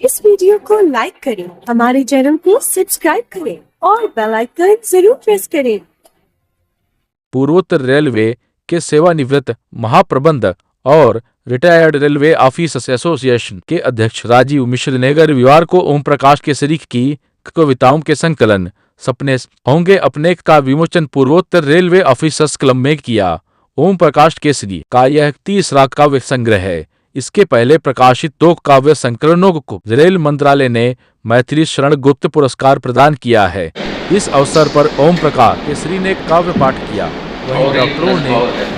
इस वीडियो को लाइक करें, हमारे चैनल को सब्सक्राइब करें और बेल आइकन जरूर प्रेस करें। पूर्वोत्तर रेलवे के सेवानिवृत्त महाप्रबंधक और रिटायर्ड रेलवे ऑफिसर्स एसोसिएशन के अध्यक्ष राजीव मिश्र ने रविवार को ओम प्रकाश केसरी की कविताओं के संकलन सपने होंगे अपने का विमोचन पूर्वोत्तर रेलवे ऑफिसर्स क्लब में किया। ओम प्रकाश केसरी का यह तीसरा काव्य संग्रह है। इसके पहले प्रकाशित 2 काव्य संकलनों को रेल मंत्रालय ने मैथिली शरण गुप्त पुरस्कार प्रदान किया है। इस अवसर पर ओम प्रकाश केसरी ने काव्य पाठ किया। वहीं डॉक्टरों ने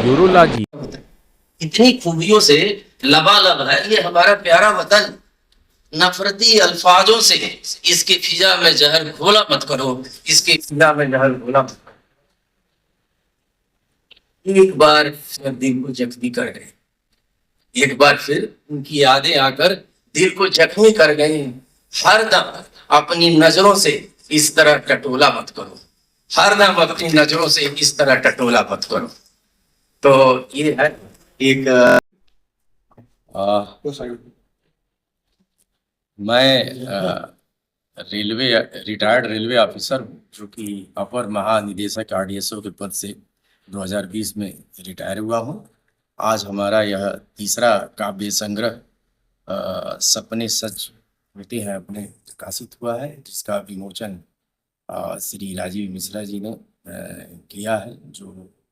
यूरोलॉजी इतनी खूबियों से लबालब है ये हमारा प्यारा वतन। नफरती अल्फाजों से इसके फिजा में जहर घोला मत करो, इसके फिजा में जहर घोला मत करो। एक बार फिर दिल को जख्मी कर गए, एक बार फिर उनकी यादें आकर दिल को जख्मी कर गए। हर दम अपनी नजरों से इस तरह टटोला मत करो, हर दम अपनी नजरों से इस तरह टटोला मत करो। तो ये है एक मैं रेलवे रिटायर्ड रेलवे ऑफिसर हूँ, जो कि अपर महानिदेशक आरडीएसओ के पद से 2020 में रिटायर हुआ हूँ। आज हमारा यह तीसरा काव्य संग्रह सपने सच होते हैं अपने प्रकाशित हुआ है, जिसका विमोचन श्री राजीव मिश्रा जी ने किया है, जो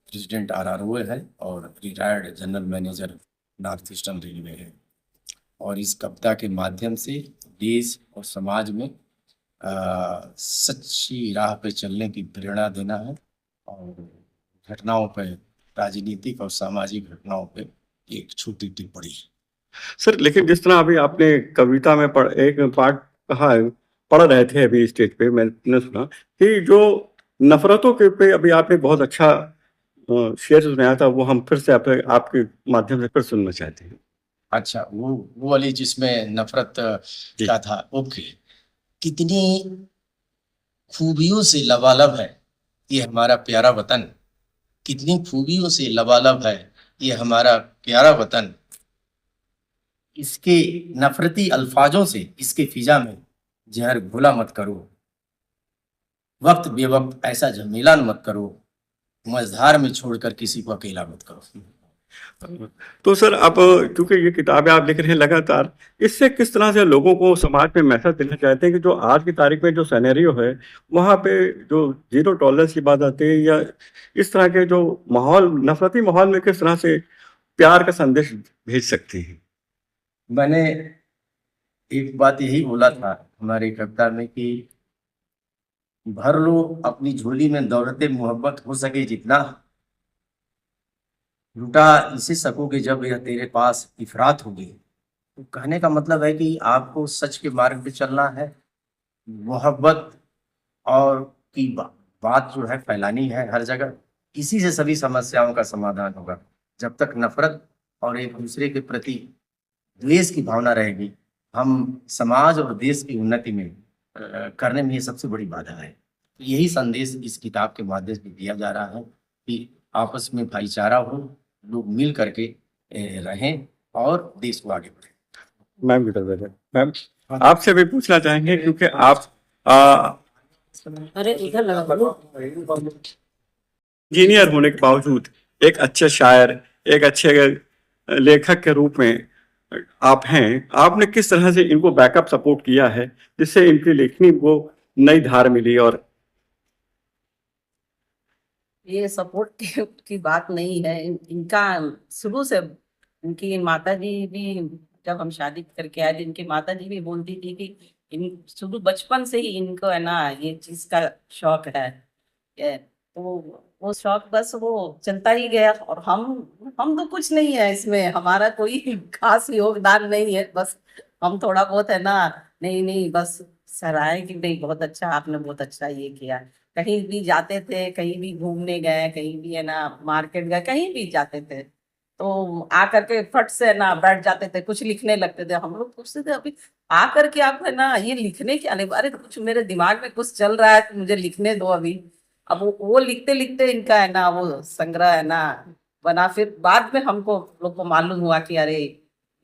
प्रेसिडेंट आरआरओ है और retired general manager north eastern railway है। और इस कविता के माध्यम से देश और समाज में सच्ची राह पे चलने की प्रेरणा देना है और घटनाओं पर, राजनीतिक और सामाजिक घटनाओं पे एक छोटी टिप्पणी। सर, लेकिन जिस तरह अभी आपने कविता में एक पार्ट कहा है, पढ़ रहे थे अभी स्टेज पे, मैंने सुना कि जो नफरतों के पे अभी आपने बहुत अच्छा शेर सुनाया था, वो हम फिर से आपके माध्यम से फिर सुनना चाहते हैं। अच्छा, वो वाली जिसमें नफरत का था। ओके। कितनी खूबियों से लबालब है ये हमारा प्यारा वतन, कितनी खूबियों से लबालब है ये हमारा प्यारा वतन। इसके नफरती अल्फाजों से इसके फिजा में जहर घोला मत करो, वक्त बेवक्त ऐसा झमेला मत करो, मझधार में छोड़कर किसी को अकेला मत करो। तो सर, आप क्योंकि ये किताबें आप लिख रहे हैं लगातार, इससे किस तरह से लोगों को समाज में मैसेज देना चाहते हैं कि जो आज की तारीख में जो सिनेरियो है, वहाँ पे जो जीरो टॉलरेंस की बात आती है, या इस तरह के जो माहौल, नफरती माहौल में किस तरह से प्यार का संदेश भेज सकते हैं? मैंने एक बात यही बोला था हमारी कविता में कि भर लो अपनी झोली में दौलते मोहब्बत, हो सके जितना लुटा इसे सकोगे जब यह तेरे पास इफरात होगी। तो कहने का मतलब है कि आपको सच के मार्ग पे चलना है, मोहब्बत और की बात जो है फैलानी है हर जगह। इसी से सभी समस्याओं का समाधान होगा। जब तक नफरत और एक दूसरे के प्रति द्वेष की भावना रहेगी, हम समाज और देश की उन्नति में करने में ये सबसे बड़ी बाधा है। तो यही संदेश इस किताब के माध्यम से दिया जा रहा है कि आपस में भाईचारा हो, लोग मिल करके रहें और देश को आगे बढ़े। मैम, आपसे भी पूछना चाहेंगे, क्योंकि आप अरे इधर लगा इंजीनियर होने के बावजूद एक अच्छे शायर, एक अच्छे लेखक के रूप में आप हैं। आपने किस तरह से इनको बैकअप सपोर्ट किया है, जिससे इनकी लेखनी को नई धार मिली? और ये सपोर्ट की बात नहीं है, इनका शुरू से, इनकी माता जी भी जब हम शादी करके आए थे, इनकी माता जी भी बोलती थी कि इन शुरू बचपन से ही इनको है ना ये चीज का शौक है। तो वो शौक बस वो चलता ही गया। और हम तो कुछ नहीं है इसमें, हमारा कोई खास योगदान नहीं है। बस हम थोड़ा बहुत है ना, नहीं नहीं बस सराहे कि नहीं बहुत अच्छा, आपने बहुत अच्छा ये किया। कहीं भी जाते थे, कहीं भी घूमने गए, कहीं भी है ना मार्केट गए, कहीं भी जाते थे तो आकर के फट से ना बैठ जाते थे, कुछ लिखने लगते थे। हम लोग पूछते थे अभी आकर के आप है ना ये लिखने क्या? नहीं, अरे कुछ मेरे दिमाग में कुछ चल रहा है तो मुझे लिखने दो अभी। अब वो लिखते लिखते इनका है ना वो संग्रह है ना बना। फिर बाद में हमको लोग को मालूम हुआ कि अरे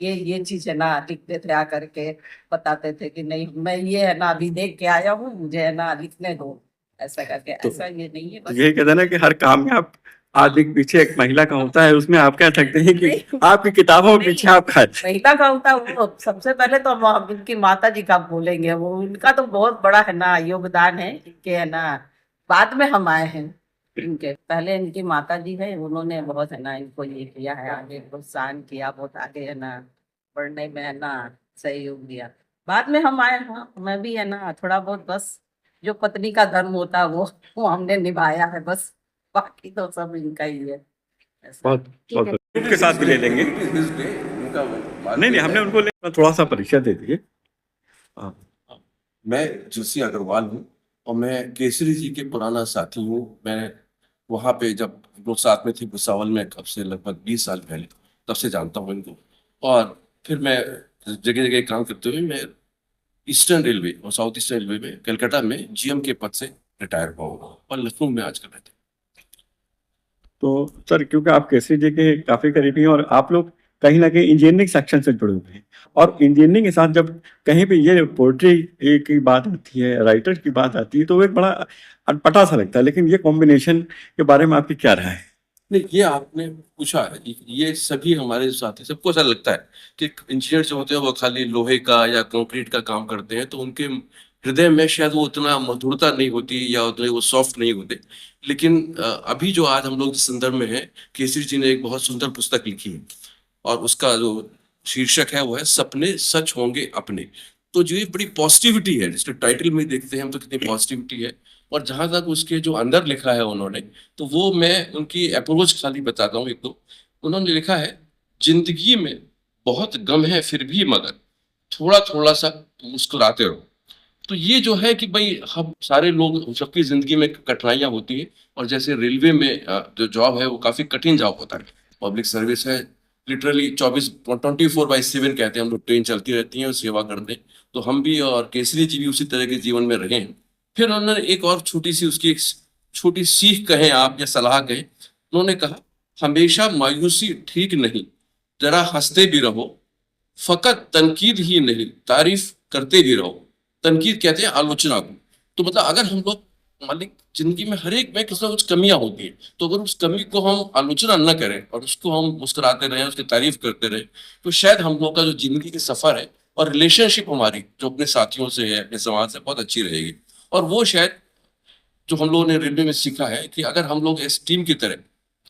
ये चीज है ना लिखते थे आकर के, बताते थे कि नहीं मैं ये है ना अभी देख के आया हूँ, मुझे है ना लिखने दो, ऐसा करके। तो ऐसा ये नहीं है, बस ये कहते हैं ना कि हर कामयाब आदमी के पीछे एक महिला का होता है, उसमें आप कह सकते हैं कि नहीं, आपकी किताबों के पीछे आपका है। महिला का होता वो सबसे पहले तो हम इनकी माता जी का बोलेंगे, वो उनका तो बहुत बड़ा है ना योगदान है इनके, है ना बाद में हम आए हैं। इनके पहले इनकी माता जी है, उन्होंने बहुत है ना इनको ये किया है, आगे प्रोत्साहन किया, बहुत आगे है ना पढ़ने में है ना सहयोग दिया। बाद में हम आए, हाँ मैं भी है ना थोड़ा बहुत, बस जो पत्नी का धर्म होता है वो हमने निभाया है बस, बाकी तो सब इनका ही है ऐसा। बहुत बहुत उनके साथ भी ले लेंगे। नहीं नहीं, हमने उनको थोड़ा सा परिचय दे दिए। हाँ, मैं जोशी अग्रवाल हूँ और मैं केसरी जी के पुराना साथी हूँ। मैं वहाँ पे जब हम लोग साथ में थे भुसावल में, कब से लगभग 20 साल पहले, तब से जानता हूँ इनको। और फिर मैं जगह जगह काम करते हुए मैं ईस्टर्न रेलवे और साउथ ईस्टर्न रेलवे में कलकत्ता में जीएम के पद से रिटायर हुआ हूँ और लखनऊ में आजकल रहते हैं। तो सर क्योंकि आप केसरी जी के काफी करीबी हैं और आप लोग कहीं ना कहीं इंजीनियरिंग सेक्शन से जुड़े हुए हैं, और इंजीनियरिंग के साथ जब कहीं पे ये पोइट्री की बात आती है, राइटर की बात आती है, तो वो एक बड़ा अटपटा सा लगता है। लेकिन ये कॉम्बिनेशन के बारे में आपकी क्या राय है? नहीं, ये आपने पूछा है, ये सभी हमारे साथी सबको ऐसा लगता है कि इंजीनियर जो होते हैं वो खाली लोहे का या कंक्रीट का काम करते हैं, तो उनके हृदय में शायद वो उतना मधुरता नहीं होती या उतने वो सॉफ्ट नहीं होते। लेकिन अभी जो आज हम लोग इस संदर्भ में है, केसरी जी ने एक बहुत सुंदर पुस्तक लिखी है और उसका जो शीर्षक है वो है सपने सच होंगे अपने। तो जो ये बड़ी पॉजिटिविटी है, जिसके टाइटल में देखते हैं हम तो कितनी पॉजिटिविटी है, और जहां तक उसके जो अंदर लिखा है उन्होंने, तो वो मैं उनकी अप्रोच खाली बताता हूँ एक दो। उन्होंने लिखा है, जिंदगी में बहुत गम है फिर भी मगर थोड़ा थोड़ा सा मुस्कुराते रहो। तो ये जो है कि भाई हम सारे लोग, सबकी जिंदगी में कठिनाइयां होती है, और जैसे रेलवे में जो जॉब है वो काफी कठिन जॉब होता है, पब्लिक सर्विस है, लिटरली 24/7 कहते हैं हम लोग, ट्रेन चलती रहती है और सेवा करते हैं। तो हम भी और केसरी जी भी उसी तरह के जीवन में रहे हैं। फिर उन्होंने एक और छोटी सी उसकी एक छोटी सीख कहें आप या सलाह कहें, उन्होंने कहा, हमेशा मायूसी ठीक नहीं, जरा हंसते भी रहो, फकत तनकीद ही नहीं तारीफ करते भी रहो। तनकीद कहते हैं आलोचना को। तो मतलब अगर हम लोग, मालिक जिंदगी में हर एक में कुछ ना कुछ कमियां होती है, तो अगर उस कमी को हम आलोचना न करें और उसको हम मुस्कुराते रहें, उसकी तारीफ करते रहें, तो शायद हम लोग का जो जिंदगी की सफर है और रिलेशनशिप हमारी जो अपने साथियों से है, अपने समाज से, बहुत अच्छी रहेगी। और वो शायद जो हम लोगों ने रेलवे में सीखा है कि अगर हम लोग इस टीम की तरह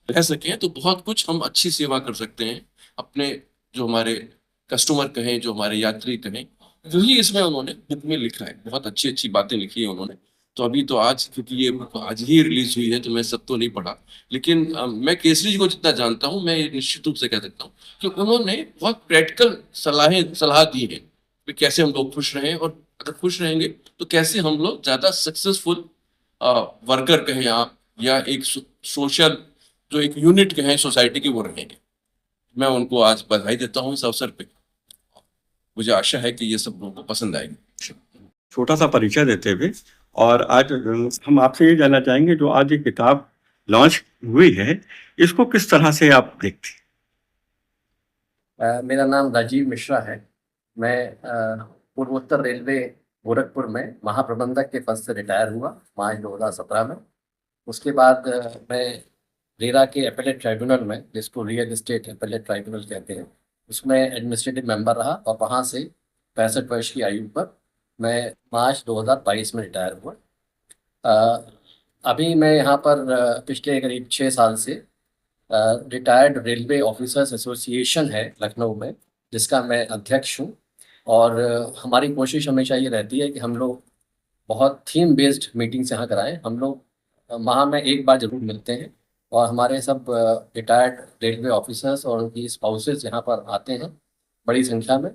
रह सकें तो बहुत कुछ हम अच्छी सेवा कर सकते हैं अपने, जो हमारे कस्टमर कहें, जो हमारे यात्री कहें। वही इसमें उन्होंने बुक में लिखा है, बहुत अच्छी अच्छी बातें लिखी है उन्होंने। तो अभी तो आज, क्योंकि ये बुक आज ही रिलीज हुई है, तो मैं सब तो नहीं पढ़ा, लेकिन मैं केसरी जी को जितना जानता हूँ, मैं ये निश्चित रूप से कह सकता हूँ कि उन्होंने बहुत प्रैक्टिकल सलाह दी है कि कैसे हम लोग खुश रहें, और अगर खुश रहेंगे तो कैसे हम लोग ज्यादा सक्सेसफुल वर्कर कहें आप, या एक सोशल जो एक यूनिट कहें सोसाइटी की, वो रहेंगे। मैं उनको आज बधाई देता हूँ इस अवसर पे। मुझे आशा है कि ये सब लोगों को पसंद आएगी। छोटा सा परिचय देते हुए, और आज हम आपसे ये जानना चाहेंगे, जो आज ये किताब लॉन्च हुई है, इसको किस तरह से आप देखते हैं? मेरा नाम राजीव मिश्रा है। मैं पूर्वोत्तर रेलवे गोरखपुर में महाप्रबंधक के पद से रिटायर हुआ मार्च 2017 में। उसके बाद मैं रेरा के एपेलेट ट्राइब्यूनल में, जिसको रियल एस्टेट एपेलेट ट्राइब्यूनल कहते हैं, उसमें एडमिनिस्ट्रेटिव मेंबर रहा, और वहाँ से 65 वर्ष की आयु पर मैं मार्च 2022 में रिटायर हुआ। अभी मैं यहाँ पर पिछले करीब 6 साल से रिटायर्ड रेलवे ऑफिसर्स एसोसिएशन है लखनऊ में, जिसका मैं अध्यक्ष हूँ। और हमारी कोशिश हमेशा ये रहती है कि हम लोग बहुत थीम बेस्ड मीटिंग्स यहाँ कराएं। हम लोग माह में एक बार जरूर मिलते हैं, और हमारे सब रिटायर्ड रेलवे ऑफिसर्स और उनकी स्पाउसेस यहाँ पर आते हैं बड़ी संख्या में।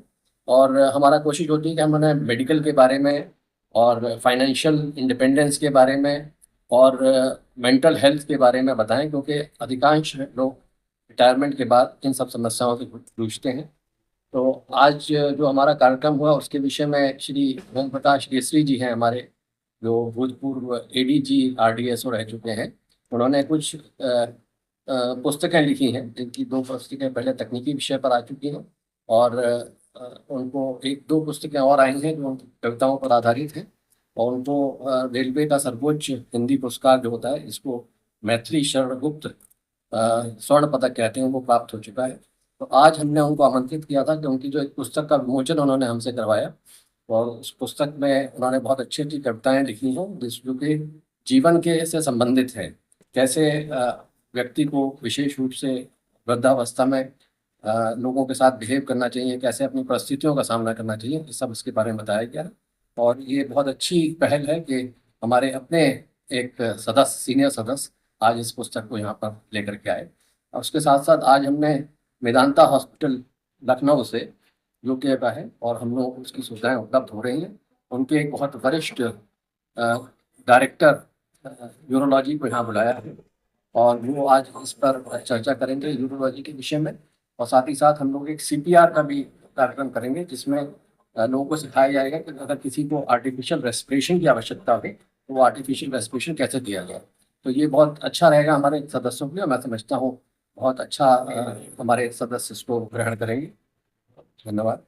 और हमारा कोशिश होती है कि हम उन्हें मेडिकल के बारे में और फाइनेंशियल इंडिपेंडेंस के बारे में और मेंटल हेल्थ के बारे में बताएं, क्योंकि अधिकांश लोग रिटायरमेंट के बाद इन सब समस्याओं से जूझते हैं। तो आज जो हमारा कार्यक्रम हुआ उसके विषय में श्री ओम प्रकाश केसरी जी हैं हमारे, जो भूतपूर्व एडीजी आरडीएसओ रह चुके हैं। उन्होंने कुछ पुस्तकें लिखी हैं, जिनकी 2 पुस्तकें पहले तकनीकी विषय पर आ चुकी हैं, और उनको एक दो पुस्तकें और आई हैं जो उनकी कविताओं पर आधारित हैं, और उनको रेलवे का सर्वोच्च हिंदी पुरस्कार जो होता है, इसको मैथिली शरण गुप्त स्वर्ण पदक कहते हैं, वो प्राप्त हो चुका है। तो आज हमने उनको आमंत्रित किया था कि उनकी जो एक पुस्तक का विमोचन उन्होंने हमसे करवाया, और उस पुस्तक में उन्होंने बहुत अच्छी अच्छी कविताएं लिखी हैं जो कि जीवन के से संबंधित है। कैसे व्यक्ति को विशेष रूप से वृद्धावस्था में लोगों के साथ बिहेव करना चाहिए, कैसे अपनी परिस्थितियों का सामना करना चाहिए, ये सब इसके बारे में बताया गया है। और ये बहुत अच्छी पहल है कि हमारे अपने एक सदस्य, सीनियर सदस्य आज इस पुस्तक को यहाँ पर लेकर के आए। और उसके साथ साथ आज हमने मेदांता हॉस्पिटल लखनऊ से, जो कि है, और हम लोग उसकी सुविधाएं उपलब्ध हो रही हैं, उनके एक बहुत वरिष्ठ डायरेक्टर यूरोलॉजी को यहाँ बुलाया है, और वो आज इस पर चर्चा करेंगे यूरोलॉजी के विषय में। और साथ ही साथ हम लोग एक CPR का भी कार्यक्रम करेंगे, जिसमें लोगों को सिखाया जाएगा कि अगर किसी को आर्टिफिशियल रेस्पिरेशन की आवश्यकता हो तो वो आर्टिफिशियल रेस्पिरेशन कैसे दिया जाए। तो ये बहुत अच्छा रहेगा हमारे सदस्यों के लिए, मैं समझता हूँ बहुत अच्छा हमारे सदस्य इसको ग्रहण करेंगे। धन्यवाद।